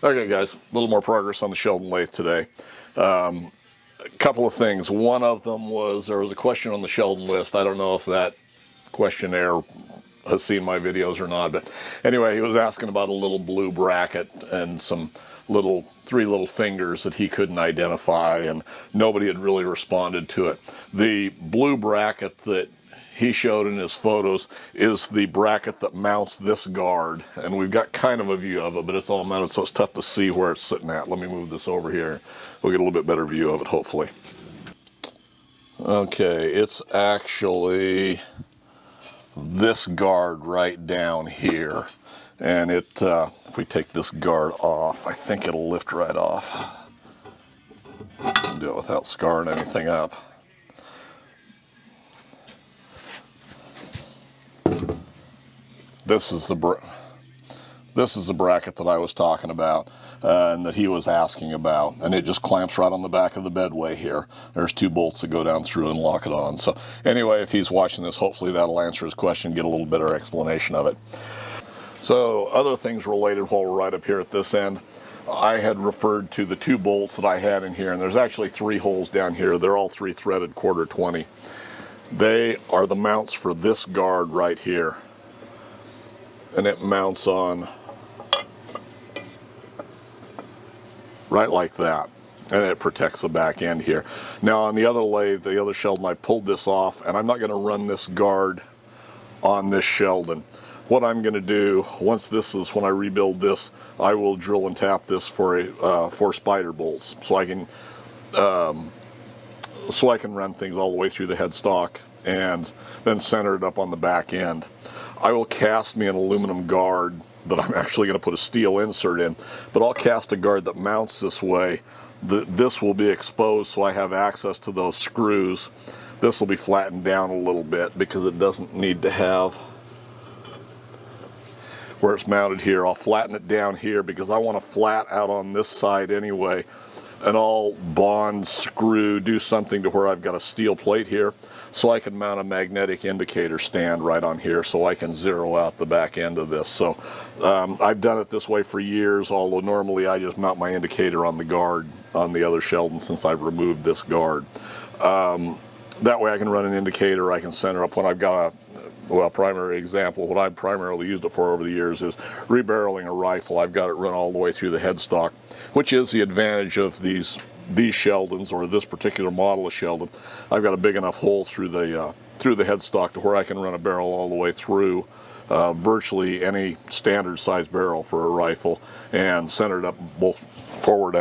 Okay guys, a little more progress on the Sheldon Lathe today. A couple of things. One of them was there was a question on the Sheldon list. I don't know if that questionnaire has seen my videos or not, but anyway, he was asking about a little blue bracket and some three little fingers that he couldn't identify, and nobody had really responded to it. The blue bracket that he showed in his photos is the bracket that mounts this guard, and we've got kind of a view of it, but it's all mounted, so it's tough to see where it's sitting at. Let me move this over here. We'll get a little bit better view of it, hopefully. Okay, it's actually this guard right down here, and if we take this guard off, I think it'll lift right off. Do it without scarring anything up. This is the bracket that I was talking about and that he was asking about, and it just clamps right on the back of the bedway here. There's two bolts that go down through and lock it on. So anyway, if he's watching this, hopefully that'll answer his question, get a little better explanation of it. So other things related while we're right up here at this end, I had referred to the two bolts that I had in here, and there's actually 3 holes down here. They're all 3-threaded quarter 20. They are the mounts for this guard right here. And it mounts on right like that, and it protects the back end here. Now on the other lathe, the other Sheldon, I pulled this off, and I'm not going to run this guard on this Sheldon. What I'm going to do, when I rebuild this, I will drill and tap this for 4 spider bolts, so I can run things all the way through the headstock and then center it up on the back end. I will cast me an aluminum guard that I'm actually going to put a steel insert in, but I'll cast a guard that mounts this way. This will be exposed so I have access to those screws. This will be flattened down a little bit because it doesn't need to have where it's mounted here. I'll flatten it down here because I want to flat out on this side anyway, and I'll bond, screw, do something to where I've got a steel plate here so I can mount a magnetic indicator stand right on here so I can zero out the back end of this. So I've done it this way for years, although normally I just mount my indicator on the guard on the other Sheldon since I've removed this guard. That way I can run an indicator, I can center up when I've got primary example, what I've primarily used it for over the years is rebarreling a rifle. I've got it run all the way through the headstock, which is the advantage of these Sheldons, or this particular model of Sheldon. I've got a big enough hole through the headstock to where I can run a barrel all the way through virtually any standard size barrel for a rifle, and center it up both forward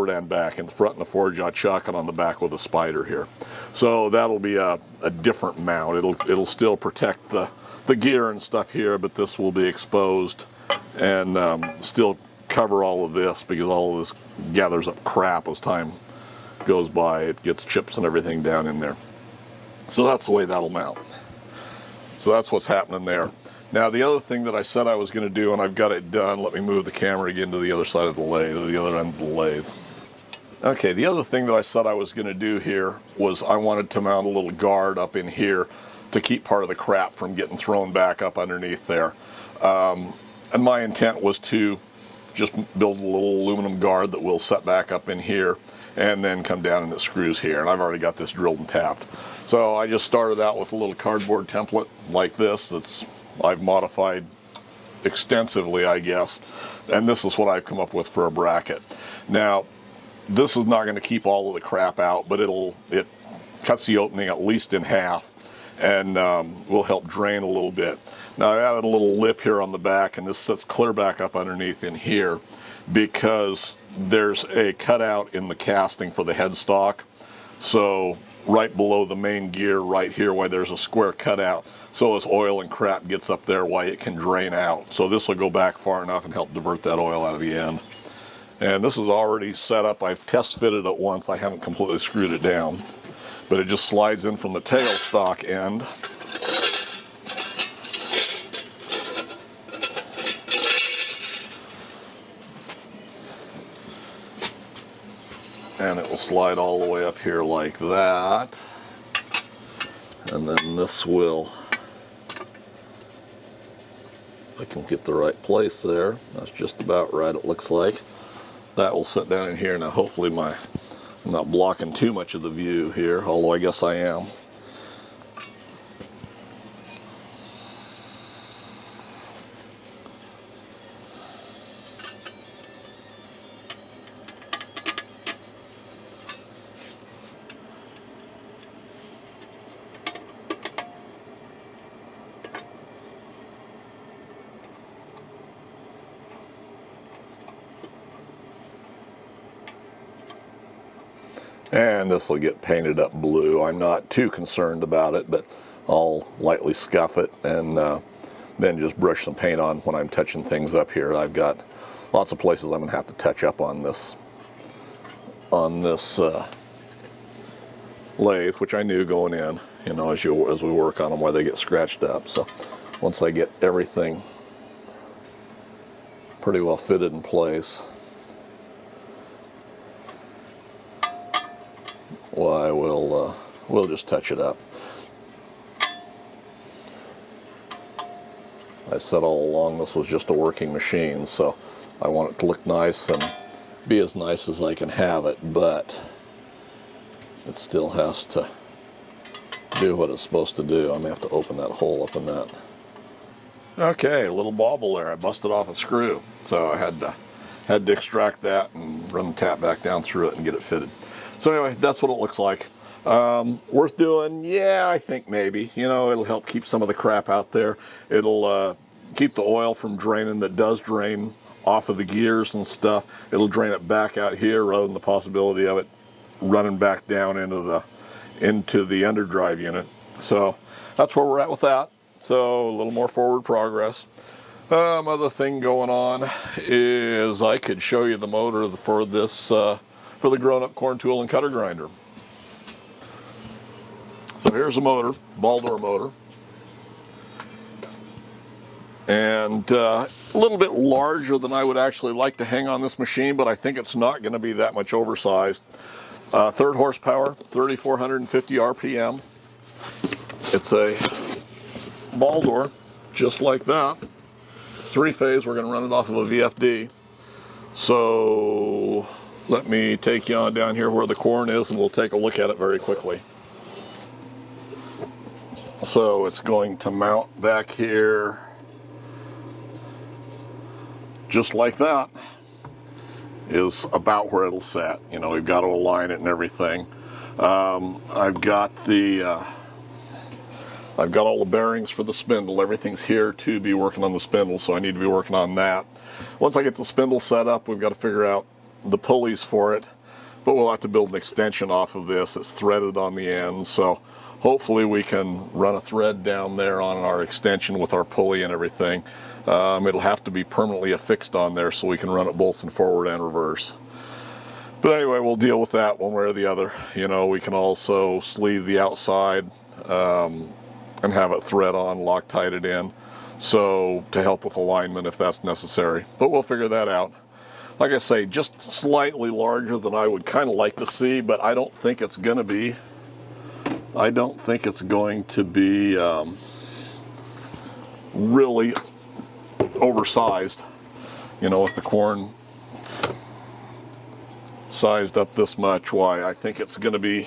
and back, in the front and the forejaw chucking on the back with a spider here. So that'll be a different mount. It'll still protect the gear and stuff here, but this will be exposed and still cover all of this, because all of this gathers up crap as time goes by. It gets chips and everything down in there. So that's the way that'll mount. So that's what's happening there. Now the other thing that I said I was going to do, and I've got it done, let me move the camera again to the other side of the lathe, or the other end of the lathe. Okay, the other thing that I said I was going to do here was I wanted to mount a little guard up in here to keep part of the crap from getting thrown back up underneath there. And my intent was to just build a little aluminum guard that will set back up in here and then come down and it screws here. And I've already got this drilled and tapped. So I just started out with a little cardboard template like this that's I've modified extensively, I guess, and this is what I've come up with for a bracket. Now this is not going to keep all of the crap out, but it cuts the opening at least in half and will help drain a little bit. Now I added a little lip here on the back, and this sits clear back up underneath in here because there's a cutout in the casting for the headstock. So right below the main gear right here, why there's a square cutout, so as oil and crap gets up there, why it can drain out. So this will go back far enough and help divert that oil out of the end. And this is already set up. I've test fitted it once. I haven't completely screwed it down, but it just slides in from the tailstock end. And it will slide all the way up here like that. And then this will I can get the right place there. That's just about right, it looks like. That will sit down in here. Now hopefully I'm not blocking too much of the view here, although I guess I am. And this will get painted up blue. I'm not too concerned about it, but I'll lightly scuff it and then just brush some paint on when I'm touching things up here. I've got lots of places I'm going to have to touch up on this lathe, which I knew going in, you know, as we work on them, why they get scratched up. So once I get everything pretty well fitted in place, why we'll just touch it up. I said all along this was just a working machine, so I want it to look nice and be as nice as I can have it, but it still has to do what it's supposed to do. I'm going to have to open that hole up in that. Okay, a little bobble there. I busted off a screw, so I had to extract that and run the tap back down through it and get it fitted. So anyway, that's what it looks like. Worth doing? Yeah, I think maybe. You know, it'll help keep some of the crap out there. It'll keep the oil from draining that does drain off of the gears and stuff. It'll drain it back out here rather than the possibility of it running back down into the underdrive unit. So that's where we're at with that. So a little more forward progress. Other thing going on is I could show you the motor for this for the grown-up Quorn tool and cutter grinder. So here's a motor, ball door motor, and a little bit larger than I would actually like to hang on this machine, but I think it's not going to be that much oversized. 3rd horsepower, 3,450 RPM. It's a ball door, just like that. 3-phase, we're going to run it off of a VFD. So let me take you on down here where the Quorn is and we'll take a look at it very quickly. So it's going to mount back here just like that. Is about where it'll set. You know, we've got to align it and everything. I've got all the bearings for the spindle. Everything's here to be working on the spindle, so I need to be working on that. Once I get the spindle set up, we've got to figure out the pulleys for it, but we'll have to build an extension off of this. It's threaded on the end, so hopefully we can run a thread down there on our extension with our pulley and everything. It'll have to be permanently affixed on there so we can run it both in forward and reverse. But anyway, we'll deal with that one way or the other. You know, we can also sleeve the outside and have it thread on, Loctite it in, so to help with alignment if that's necessary. But we'll figure that out. Like I say, just slightly larger than I would kind of like to see, but I don't think it's going to be. I don't think it's going to be really oversized. You know, with the Quorn sized up this much, why, I think it's going to be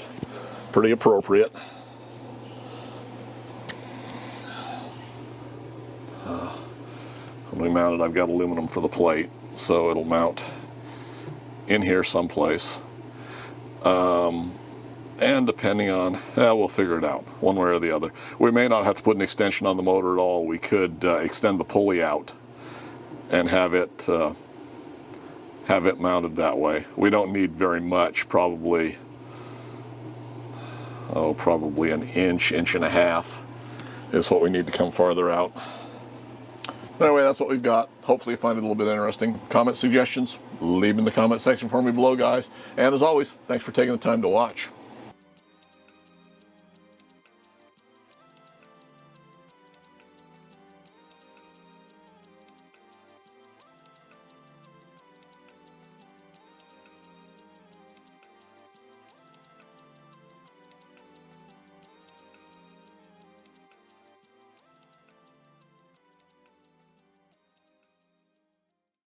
pretty appropriate. When we mount it, I've got aluminum for the plate, so it'll mount in here someplace. And depending on, we'll figure it out one way or the other. We may not have to put an extension on the motor at all. We could extend the pulley out and have it mounted that way. We don't need very much, probably an inch and a half is what we need to come farther out. Anyway, that's what we've got. Hopefully you find it a little bit interesting. Comment suggestions, leave in the comment section for me below, guys. And as always, thanks for taking the time to watch.